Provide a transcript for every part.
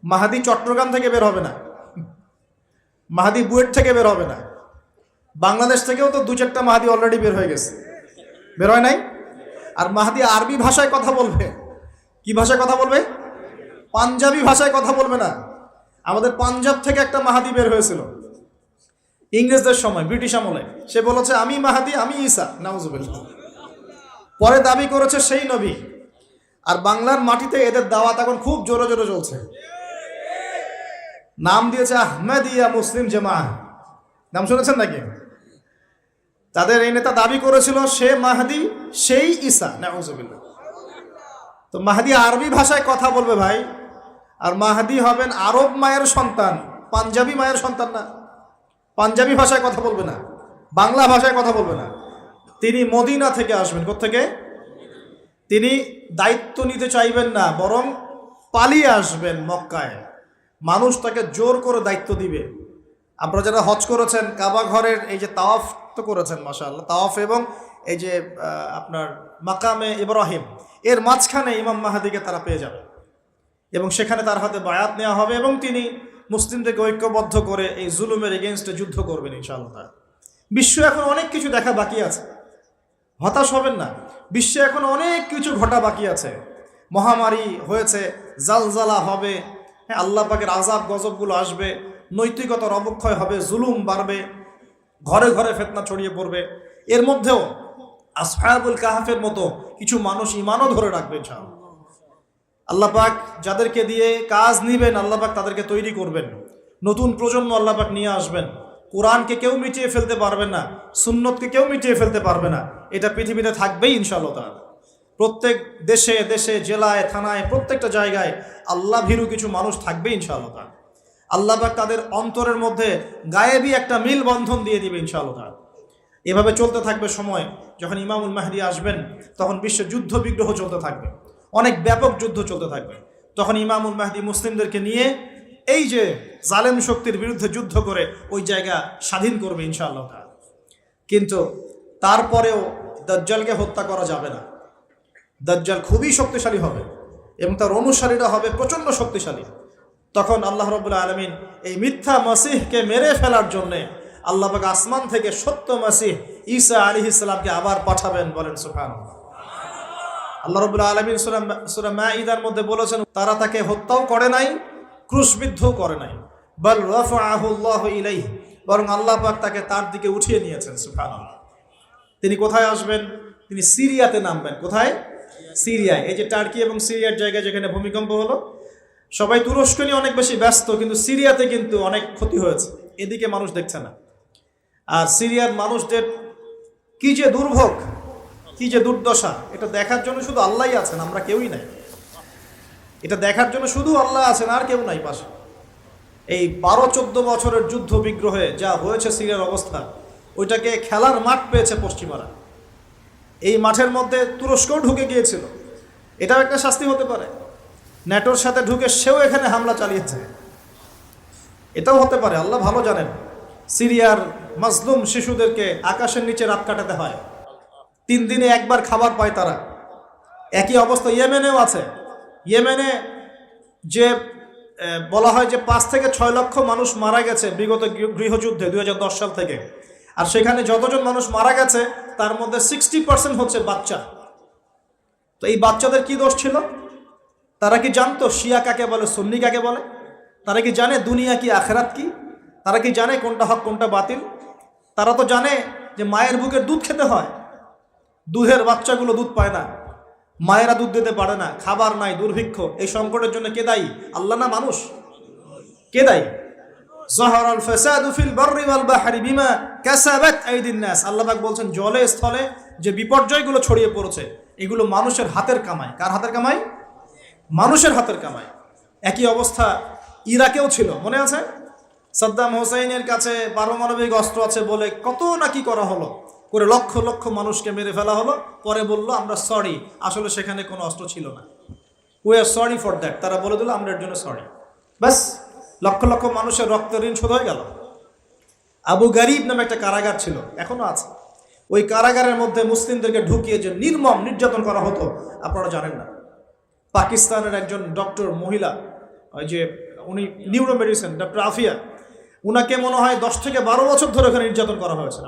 মাহাদি চট্টগ্রাম থেকে বের হবে না, মাহাদি বুয়েট থেকে বের হবে না, বাংলাদেশ থেকেও তো 2-4টা মাহাদি অলরেডি বের হয়ে গেছে, বের হয় নাই? আর মাহাদি আরবি ভাষায় কথা বলবে। কি ভাষায় কথা বলবে? পাঞ্জাবি ভাষায় কথা বলবে না। আমাদের পাঞ্জাব থেকে একটা মাহাদি বের হয়েছিল ইংরেজদের সময়, ব্রিটিশ আমলে। সে বলেছে আমি মাহাদি, আমি ঈসা, নাউজুবিল্লাহ। পরে দাবি করেছে সেই নবী। আর বাংলার মাটিতে এদের দাওয়াত এখন খুব জোরে জোরে চলছে। নাম দিয়েছে আহমেদিয়া মুসলিম জামাআহ, নাম শুনেছেন নাকি? তাদের এই নেতা দাবি করেছিল সে মাহাদি, সেই ঈসা, নাউজুবিল্লাহ। তো মাহাদি আরবি ভাষায় কথা বলবে ভাই, আর মাহাদি হবেন আরব মায়ের সন্তান, পাঞ্জাবি মায়ের সন্তান না। পাঞ্জাবি ভাষায় কথা বলবে না, বাংলা ভাষায় কথা বলবে না। তিনি মদিনা থেকে আসবেন। কোত্থেকে? তিনি দায়িত্ব নিতে চাইবেন না, বরং পালিয়ে আসবেন মক্কায়। মানুষ তাকে জোর করে দায়িত্ব দিবে। আপনারা যারা হজ করেছেন, কাবা ঘরের এই যে তাওয়াফ তো করেছেন মাশাআল্লাহ, তাওয়াফ এবং এই যে আপনার মাকামে ইব্রাহিম, এর মাঝখানে ইমাম মাহাদিকে তারা পেয়ে যাবে এবং সেখানে তার হাতে বায়াত নেওয়া হবে এবং তিনি মুসলিমদেরকে ঐক্যবদ্ধ করে এই জুলুমের এগেনস্টে যুদ্ধ করবেন ইনশাআল্লাহ। বিশ্ব এখন অনেক কিছু দেখা বাকি আছে, হতাশ হবেন না। বিশ্বে এখন অনেক কিছু ঘটা বাকি আছে। মহামারী হয়েছে, জালজালা হবে, হ্যাঁ, আল্লাহ পাকের আযাব গজবগুলো আসবে, নৈতিকতার অবক্ষয় হবে, জুলুম বাড়বে, ঘরে ঘরে ফিতনা ছড়িয়ে পড়বে। এর মধ্যেও আসহাবুল কাহাফের মতো কিছু মানুষ ঈমানও ধরে রাখবে ইনশাআল্লাহ। আল্লাহ পাক যাদেরকে দিয়ে কাজ নিবেন, আল্লাহ পাক তাদেরকে তৈরি করবেন। নতুন প্রজন্ম আল্লাহ পাক নিয়ে আসবেন। কোরআনকে কেউ মিটিয়ে ফেলতে পারবে না, সুন্নতকে কেউ মিটিয়ে ফেলতে পারবে না। এটা পৃথিবীতে থাকবেই ইনশাআল্লাহ তাআলা। প্রত্যেক দেশে দেশে, জেলায়, থানায়, প্রত্যেকটা জায়গায় আল্লাহ ভীরু কিছু মানুষ থাকবে ইনশাআল্লাহ তাআলা। আল্লাহ পাক তাদের অন্তরের মধ্যে গায়েবী একটা মিল বন্ধন দিয়ে দিবে ইনশাআল্লাহ তাআলা। এভাবে চলতে থাকবে সময়। যখন ইমামুল মাহদি আসবেন, তখন বিশ্বে যুদ্ধ বিগ্রহ চলতে থাকবে, অনেক ব্যাপক যুদ্ধ চলতে থাকবে। তখন ইমামুল মাহদি মুসলিমদেরকে নিয়ে এই যে জালেম শক্তির বিরুদ্ধে যুদ্ধ করে ওই জায়গা স্বাধীন করবে ইনশাআল্লাহ তাআলা। কিন্তু তারপরেও দাজ্জালকে হত্যা করা যাবে না। দাজ্জাল খুবই শক্তিশালী হবে এবং তার অনুসারীরা হবে প্রচণ্ড শক্তিশালী। তখন আল্লাহ রাব্বুল আলামিন এই মিথ্যা মাসিহকে মেরে ফেলার জন্যে আল্লাহ পাক আসমান থেকে সত্য মাসিহ ঈসা আলাইহিস সালামকে আবার পাঠাবেন। বলেন সুবহানাল্লাহ। আল্লাহ রাব্বুল আলামিন সূরা মাঈদার মধ্যে বলেছেন, তারা তাকে হত্যাও করে নাই, ক্রুশবিদ্ধও করে নাই, বাল রাফাআহু আল্লাহু ইলাইহি, বরং আল্লাহ পাক তাকে তার দিকে উঠিয়ে নিয়েছেন। সুবহানাল্লাহ। তিনি কোথায় আসবেন? তিনি সিরিয়াতে নামবেন। কোথায়? সিরিয়ায়। এই যে টার্কি এবং সিরিয়ার জায়গায় যেখানে ভূমিকম্প হলো, সবাই তুরস্ক নিয়ে অনেক বেশি ব্যস্ত, কিন্তু সিরিয়াতে কিন্তু অনেক ক্ষতি হয়েছে, এদিকে মানুষ দেখছে না। আর সিরিয়ার মানুষদের কি যে দুর্ভোগ, কি যে দুর্দশা, এটা দেখার জন্য শুধু আল্লাহই আছেন, আমরা কেউই নাই। এটা দেখার জন্য শুধু আল্লাহ আছেন, আর কেউ নাই পাশে। এই 12-14 বছরের যুদ্ধ বিগ্রহে যা হয়েছে সিরিয়ার অবস্থা, ওইটাকে খেলার মাঠ পেয়েছে পশ্চিমারা। এই মাঠের মধ্যে তুরস্কও ঢুকে গিয়েছিল, এটাও একটা শাস্তি হতে পারে। ন্যাটোর সাথে ঢুকে সেও এখানে হামলা চালিয়েছে, এটাও হতে পারে, আল্লাহ ভালো জানেন। সিরিয়ার মাজলুম শিশুদেরকে আকাশের নিচে রাত কাটাতে হয়, 3 দিনে একবার খাবার পায় তারা। একই অবস্থা ইয়েমেনেও আছে। ইয়েমেনে যে বলা হয় যে 5 থেকে 6 লক্ষ মানুষ মারা গেছে বিগত গৃহযুদ্ধে 2010 সাল থেকে। আর সেখানে যতজন মানুষ মারা গেছে তার মধ্যে 60% হচ্ছে বাচ্চা। তো এই বাচ্চাদের কি দোষ ছিল? তারা কি জানতো শিয়া কাকে বলে, সুন্নি কাকে বলে? তারা কি জানে দুনিয়া কি, আখেরাত কি? তারা কি জানে কোনটা হক কোনটা বাতিল? তারা তো জানে যে মায়ের বুকের দুধ খেতে হয়, দুধের বাচ্চাগুলো দুধ পায় না, মায়েরা দুধ দিতে পারে না, খাবার নাই, দুর্ভিক্ষ। এই সংকটের জন্য কে দায়ী? আল্লাহ না মানুষ? কে দায়ী? যাহারাল ফাসাদু ফিল বাররি ওয়াল বাহরি বিমা কাসাবাত আইদিন নাস। আল্লাহ পাক বলছেন, জলে স্থলে যে বিপর্যয়গুলো ছড়িয়ে পড়েছে, এগুলো মানুষের হাতের কামাই। কার হাতের কামাই? মানুষের হাতের কামাই। একই অবস্থা ইরাকেও ছিল, মনে আছে? সাদ্দাম হোসেনের কাছে পারমাণবিক অস্ত্র আছে বলে কত নাকি করা হলো, করে লক্ষ লক্ষ মানুষকে মেরে ফেলা হলো। পরে বলল আমরা সরি, আসলে সেখানে কোনো অস্ত্র ছিল না, we are sorry for that. তারা বলে দিল আমরা এর জন্য সরি, ব্যাস লক্ষ লক্ষ মানুষের রক্তের ঋণ শোধ হয়ে গেল। আবু গারিব নামে একটা কারাগার ছিল, এখনো আছে। ওই কারাগারের মধ্যে মুসলিমদেরকে ঢুকিয়ে যে নির্মম নির্যাতন করা হতো আপনারা জানেন না। পাকিস্তানের একজন ডক্টর মহিলা, ওই যে উনি নিউরো মেডিসিন ডক্টর আফিয়া, উনাকে মনে হয় 10 থেকে 12 বছর ধরে ওখানে নির্যাতন করা হয়েছে।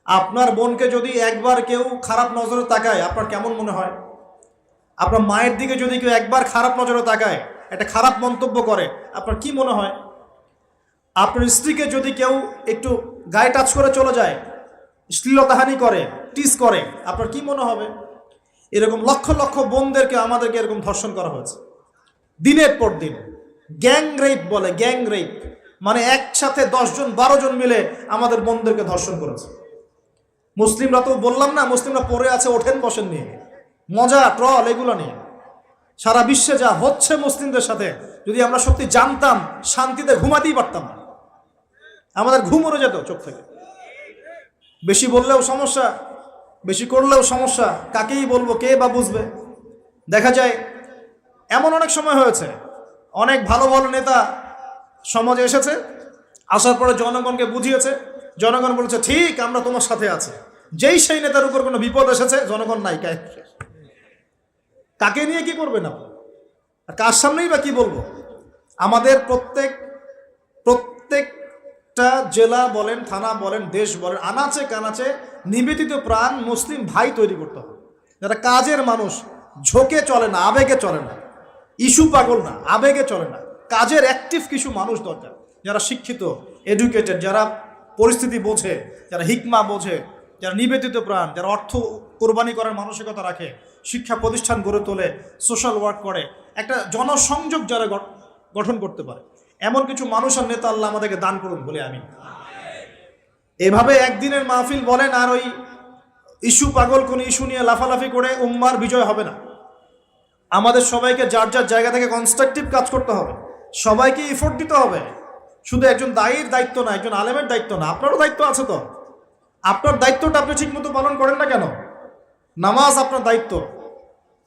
আপনার বোনকে যদি একবার কেউ খারাপ নজরে তাকায় আপনার কেমন মনে হয়? আপনার মায়ের দিকে যদি কেউ একবার খারাপ নজরে তাকায়, একটা খারাপ মন্তব্য করে, আপনার কি মনে হয়? আপনার স্ত্রীকে যদি কেউ একটু গায়ে টাচ করে চলে যায়, শ্লীলতাহানি করে, টিস করে, আপনার কি মনে হবে? এরকম লক্ষ লক্ষ বোনদেরকে আমাদেরকে এরকম ধর্ষণ করা হয়েছে দিনের পর দিন। গ্যাং রেপ বলে, গ্যাং রেপ মানে একসাথে 10 জন 12 জন মিলে আমাদের বোনদেরকে ধর্ষণ করেছে। মুসলিমরা তো বললাম না, মুসলিমরা পড়ে আছে ওঠেন বসেন নিয়ে, মজা ট্রল এগুলো নিয়ে। সারা বিশ্বে যা হচ্ছে মুসলিমদের সাথে, যদি আমরা সত্যি জানতাম শান্তিতে ঘুমাতেই পারতাম না, আমাদের ঘুম উড়ে যেত চোখ থেকে। বেশি বললেও সমস্যা, বেশি করলেও সমস্যা, কাকেই বলবো, কে বা বুঝবে? দেখা যায় এমন অনেক সময় হয়েছে, অনেক ভালো ভালো নেতা সমাজে এসেছে, আসার পরে জনগণকে বুঝিয়েছে, জনগণ বলেছে ঠিক আমরা তোমার সাথে আছি। যেই সেই নেতার উপর কোনো বিপদ এসেছে, জনগণ নাই, কাকে নিয়ে কি করবে না, আর কার সামনেই বা কি বলবো? আমাদের প্রত্যেকটা জেলা বলেন, থানা বলেন, দেশ বলেন, আনাচে কানাচে নিবেদিত প্রাণ মুসলিম ভাই তৈরি করতে হবে, যারা কাজের মানুষ, ঝোঁকে চলে না, আবেগে চলে না, ইস্যু পাগল না, আবেগে চলে না, কাজের অ্যাক্টিভ কিছু মানুষ দরকার, যারা শিক্ষিত, এডুকেটেড, যারা পরিস্থিতি বোঝে, যারা হিকমা বোঝে, যারা নিবেদিত প্রাণ, যারা অর্থ কোরবানি করার মানসিকতা রাখে, শিক্ষা প্রতিষ্ঠান গড়ে তোলে, সোশ্যাল ওয়ার্ক করে, একটা জনসংযোগ যারা গঠন করতে পারে, এমন কিছু মানুষ আর নেতা আল্লাহ আমাদেরকে দান করুন বলে আমি। এভাবে একদিনের মাহফিল বলেন আর ওই ইস্যু পাগল কোন ইস্যু নিয়ে লাফালাফি করে উম্মার বিজয় হবে না। আমাদের সবাইকে যার যার জায়গা থেকে কনস্ট্রাকটিভ কাজ করতে হবে, সবাইকে এফোর্ট দিতে হবে। শুধু একজন দায়ীর দায়িত্ব না, একজন আলেমের দায়িত্ব না, আপনারও দায়িত্ব আছে। তো আপনার দায়িত্বটা আপনি ঠিক মতো পালন করেন না কেন? নামাজ আপনার দায়িত্ব,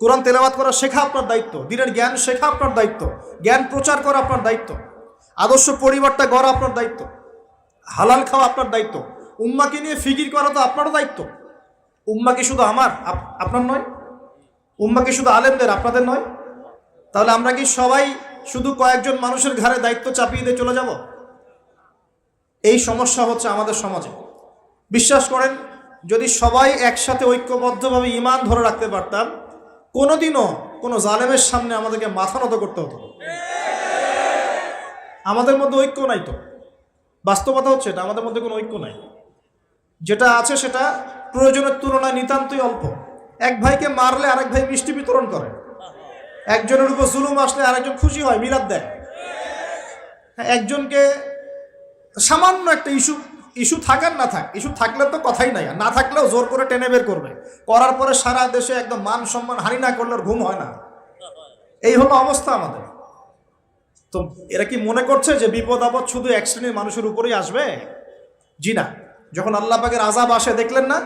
কোরআন তেলাওয়াত করা শেখা আপনার দায়িত্ব, দিনের জ্ঞান শেখা আপনার দায়িত্ব, জ্ঞান প্রচার করা আপনার দায়িত্ব, আদর্শ পরিবারটা গড়া আপনার দায়িত্ব, হালাল খাওয়া আপনার দায়িত্ব, উম্মাকে নিয়ে ফিকির করা তো আপনারও দায়িত্ব। উম্মা কি শুধু আমার, আপনার নয়? উম্মা কি শুধু আলেমদের, আপনাদের নয়? তাহলে আমরা কি সবাই শুধু কয়েকজন মানুষের ঘাড়ে দায়িত্ব চাপিয়ে দিয়ে চলে যাব? এই সমস্যা হচ্ছে আমাদের সমাজে। বিশ্বাস করেন, যদি সবাই একসাথে ঐক্যবদ্ধভাবে ঈমান ধরে রাখতে পারতাম, কোনোদিনও কোনো জালেমের সামনে আমাদেরকে মাথা নত করতে হতো। আমাদের মধ্যে ঐক্য নাই, তো বাস্তবতা হচ্ছে এটা, আমাদের মধ্যে কোনো ঐক্য নাই। যেটা আছে সেটা প্রয়োজনের তুলনায় নিতান্তই অল্প। এক ভাইকে মারলে আরেক ভাই মিষ্টি বিতরণ করে, একজনের উপর জুলুম আসলে আরেকজন খুশি হয়, মিলাদ দেয়। একজনকে সামান্য একটা ইস্যু থাকার না থাক, ইস্যু থাকলে তো কথাই নাই, না থাকলেও জোর করে টেনে বের করবে, করার পরে সারা দেশে একদম মান সম্মান হানি না করলে ঘুম হয় না। এই হলো অবস্থা আমাদের। তো এরা কি মনে করছে যে বিপদ আপদ শুধু এক শ্রেণীর মানুষের উপরেই আসবে? জি না। যখন আল্লাহ পাকের আযাব আসে, দেখলেন না,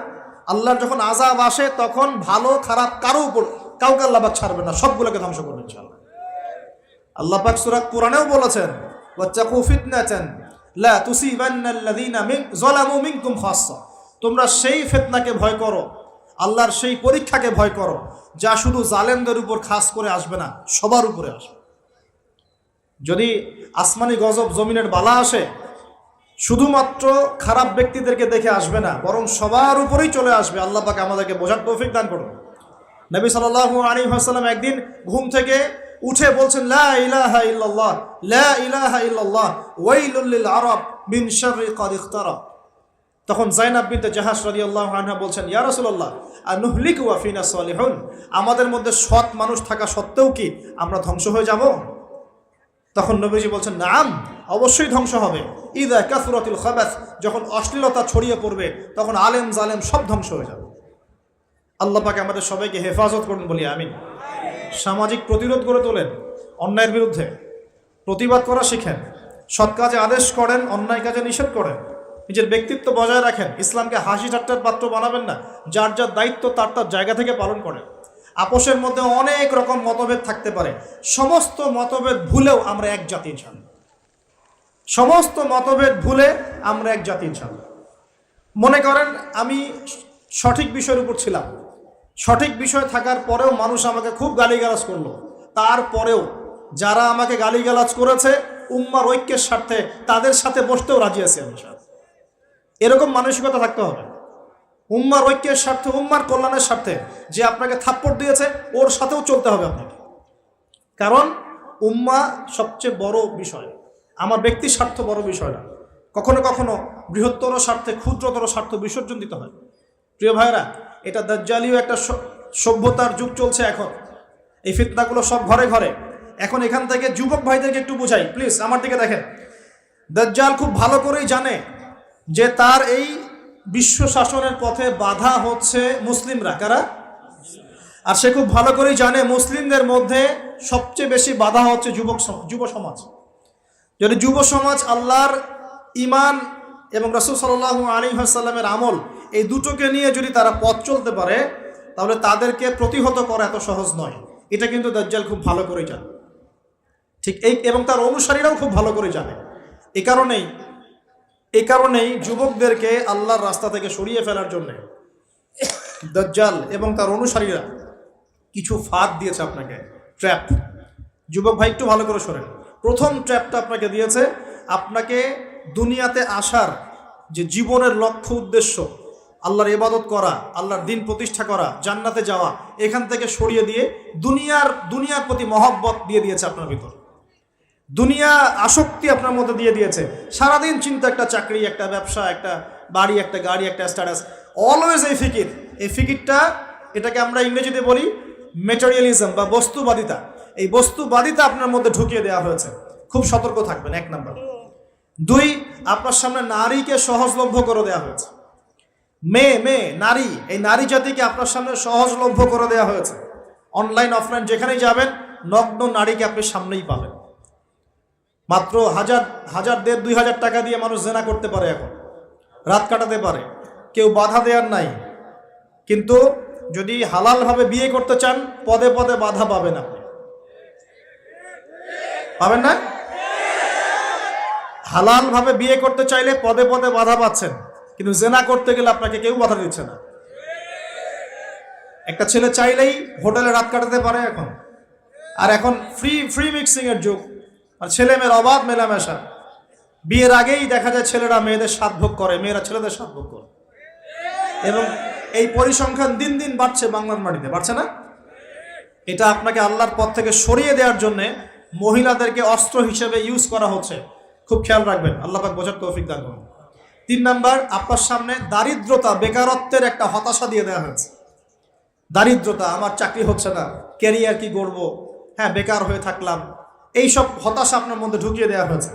আল্লাহর যখন আযাব আসে তখন ভালো খারাপ কাউকে আল্লাহ পাক ছাড়বেন না, সবগুলোকে ধ্বংস করবেন ইনশাআল্লাহ। আল্লাহ পাক সূরা কোরআনেও বলেছেন, ওয়াত্তাকু ফিতনাতান লা তুসিবান্নাল্লাযীনা যালামু মিনকুম খাসসা, তোমরা সেই ফিতনাকে ভয় করো, আল্লাহর সেই পরীক্ষাকে ভয় করো যা শুধু জালেমদের উপর খাস করে আসবে না, সবার উপরে আসবে। যদি আসমানি গজব, জমিনের বালা আসে, শুধুমাত্র খারাপ ব্যক্তিদেরকে দেখে আসবে না, বরং সবার উপরেই চলে আসবে। আল্লাহ পাক আমাদেরকে বোঝার তৌফিক দান করুন। নবী সাল্লাল্লাহু আলাইহি ওয়াসাল্লাম একদিন ঘুম থেকে উঠে বলছেন, লা ইলাহা ইল্লাল্লাহ, লা ইলাহা ইল্লাল্লাহ, ওয়াইলুল লিল আরব মিন শাররি ক্বাদ ইখতারাব। তখন যায়েনাব বিনতে জাহাশ রাদিয়াল্লাহু আনহা বলছেন, ইয়া রাসূলুল্লাহ, আনুহলিকু ওয়া ফিনা সালিহুন, আমাদের মধ্যে সৎ মানুষ থাকা সত্ত্বেও কি আমরা ধ্বংস হয়ে যাব? তখন নবীজি বলছেন, নাম, অবশ্যই ধ্বংস হবে। ইযা কাসরাতুল খাবাস, যখন অশ্লীলতা ছড়িয়ে পড়বে তখন আলেম জালেম সব ধ্বংস হয়ে যাবে। আল্লাহ পাক আমাদের সবাইকে হেফাজত করুন বলি আমিন। সামাজিক প্রতিরোধ গড়ে তোলেন, অন্যায়ের বিরুদ্ধে প্রতিবাদ করা শিখেন, সৎ কাজে আদেশ করেন, অন্যায় কাজে নিষেধ করেন, নিজের ব্যক্তিত্ব বজায় রাখেন, ইসলামকে হাসি ঠাট্টার পাত্র বানাবেন না, যার যার দায়িত্ব তার তার জায়গা থেকে পালন করেন। আপোষের মধ্যে অনেক রকম মতভেদ থাকতে পারে, সমস্ত মতভেদ ভুলেও আমরা এক জাতি ইনশাআল্লাহ। সমস্ত মতভেদ ভুলে আমরা এক জাতি ইনশাআল্লাহ। মনে করেন আমি সঠিক বিষয়ের উপর ছিলাম, সঠিক বিষয় থাকার পরেও মানুষ আমাকে খুব গালিগালাজ করলো, তারপরেও যারা আমাকে গালিগালাজ করেছে উম্মার ঐক্যের স্বার্থে তাদের সাথে বসতেও রাজি আছি আমি। এরকম মানসিকতা থাকতে হবে। উম্মার ঐক্যের স্বার্থে, উম্মার কল্যাণের স্বার্থে যে আপনাকে থাপ্পড় দিয়েছে ওর সাথেও চলতে হবে আপনাকে। কারণ উম্মা সবচেয়ে বড় বিষয়, আমার ব্যক্তির স্বার্থ বড় বিষয় না। কখনো কখনো বৃহত্তর স্বার্থে ক্ষুদ্রতর স্বার্থ বিসর্জন দিতে হয়। প্রিয় ভাইরা, এটা দাজ্জালীয় একটা সভ্যতার যুগ চলছে এখন। এই ফিতনাগুলো সব ঘরে ঘরে। এখন এখান থেকে যুবক ভাইদেরকে একটু বোঝাই, প্লিজ আমার দিকে দেখেন। দাজ্জাল খুব ভালো করেই জানে যে তার এই বিশ্ব শাসনের পথে বাধা হচ্ছে মুসলিমরা। কারা? আর সে খুব ভালো করেই জানে মুসলিমদের মধ্যে সবচেয়ে বেশি বাধা হচ্ছে যুব সমাজ। যদি যুব সমাজ আল্লাহর ঈমান এবং রাসূল সাল্লাল্লাহু আলাইহি ওয়াসাল্লামের আমল এই দুটোকে নিয়ে যদি তারা পথ চলতে পারে তাহলে তাদেরকে প্রতিহত করা এত সহজ নয়। এটা কিন্তু দাজ্জাল খুব ভালো করে জানে, ঠিক এই, এবং তার অনুসারীরাও খুব ভালো করে জানে। এই কারণেই যুবকদেরকে আল্লাহর রাস্তা থেকে সরিয়ে ফেলার জন্য দাজ্জাল এবং তার অনুসারীরা কিছু ফাঁদ দিয়েছে আপনাকে, ট্র্যাপ। যুবক ভাই একটু ভালো করে শোনেন। প্রথম ট্র্যাপটা আপনাকে দিয়েছে, আপনাকে দুনিয়াতে আসার যে জীবনের লক্ষ্য উদ্দেশ্য, আল্লাহর ইবাদত করা, আল্লাহর দিন প্রতিষ্ঠা করা, জান্নাতে যাওয়া, এখান থেকে সরিয়ে দিয়ে দুনিয়ার প্রতি মহব্বত দিয়ে দিয়েছে আপনার ভিতর। দুনিয়া আসক্তি আপনার মধ্যে দিয়ে দিয়েছে। সারাদিন চিন্তা, একটা চাকরি, একটা ব্যবসা, একটা বাড়ি, একটা গাড়ি, একটা স্ট্যাটাস, অলওয়েজ এই ফিকির। এই ফিকিরটা, এটাকে আমরা ইংরেজিতে বলি ম্যাটেরিয়ালিজম বা বস্তুবাদিতা। এই বস্তুবাদিতা আপনার মধ্যে ঢুকিয়ে দেওয়া হয়েছে। খুব সতর্ক থাকবেন, 1 নাম্বার। 2, আপনার সামনে নারীকে সহজলভ্য করে দেওয়া হয়েছে। মেয়ে নারী, এই নারী জাতিকে আপনার সামনে সহজলভ্য করে দেওয়া হয়েছে। অনলাইন অফলাইন যেখানেই যাবেন নগ্ন নারীকে আপনি সামনেই পাবেন। মাত্র 1000, 1500, 2000 টাকা দিয়ে মানুষ জেনা করতে পারে, এখন রাত কাটাতে পারে, কেউ বাধা দেওয়ার নাই। কিন্তু যদি হালালভাবে বিয়ে করতে চান পদে পদে বাধা পাবেন, আপনি পাবেন না? হালালভাবে বিয়ে করতে চাইলে পদে পদে বাধা পাচ্ছেন, কিন্তু জেনা করতে গেলে আপনাকে কেউ বাধা দিচ্ছে না। একটা ছেলে চাইলেই হোটেলে রাত কাটাতে পারে এখন। আর এখন ফ্রি মিক্সিং এর যুগ, আর ছেলে মেয়ের অবাধ মেলামেশা। বিয়ের আগেই দেখা যায় ছেলেরা মেয়েদের স্বাদ ভোগ করে, মেয়েরা ছেলেদের স্বাদ ভোগ করে। এবং এই পরিসংখ্যান দিন দিন বাড়ছে বাংলার মাটিতে, বাড়ছে না? এটা আপনাকে আল্লাহর পথ থেকে সরিয়ে দেওয়ার জন্য মহিলাদেরকে অস্ত্র হিসেবে ইউজ করা হচ্ছে। খুব খেয়াল রাখবেন, আল্লাহ পাক বোঝার তৌফিক দান করুন। 3 নাম্বার, আপনার সামনে দারিদ্রতা, বেকারত্বের একটা হতাশা দিয়ে দেওয়া হয়েছে। দারিদ্রতা, আমার চাকরি হচ্ছে না, ক্যারিয়ার কি করবো, হ্যাঁ বেকার হয়ে থাকলাম, এইসব হতাশা আপনার মধ্যে ঢুকিয়ে দেওয়া হয়েছে।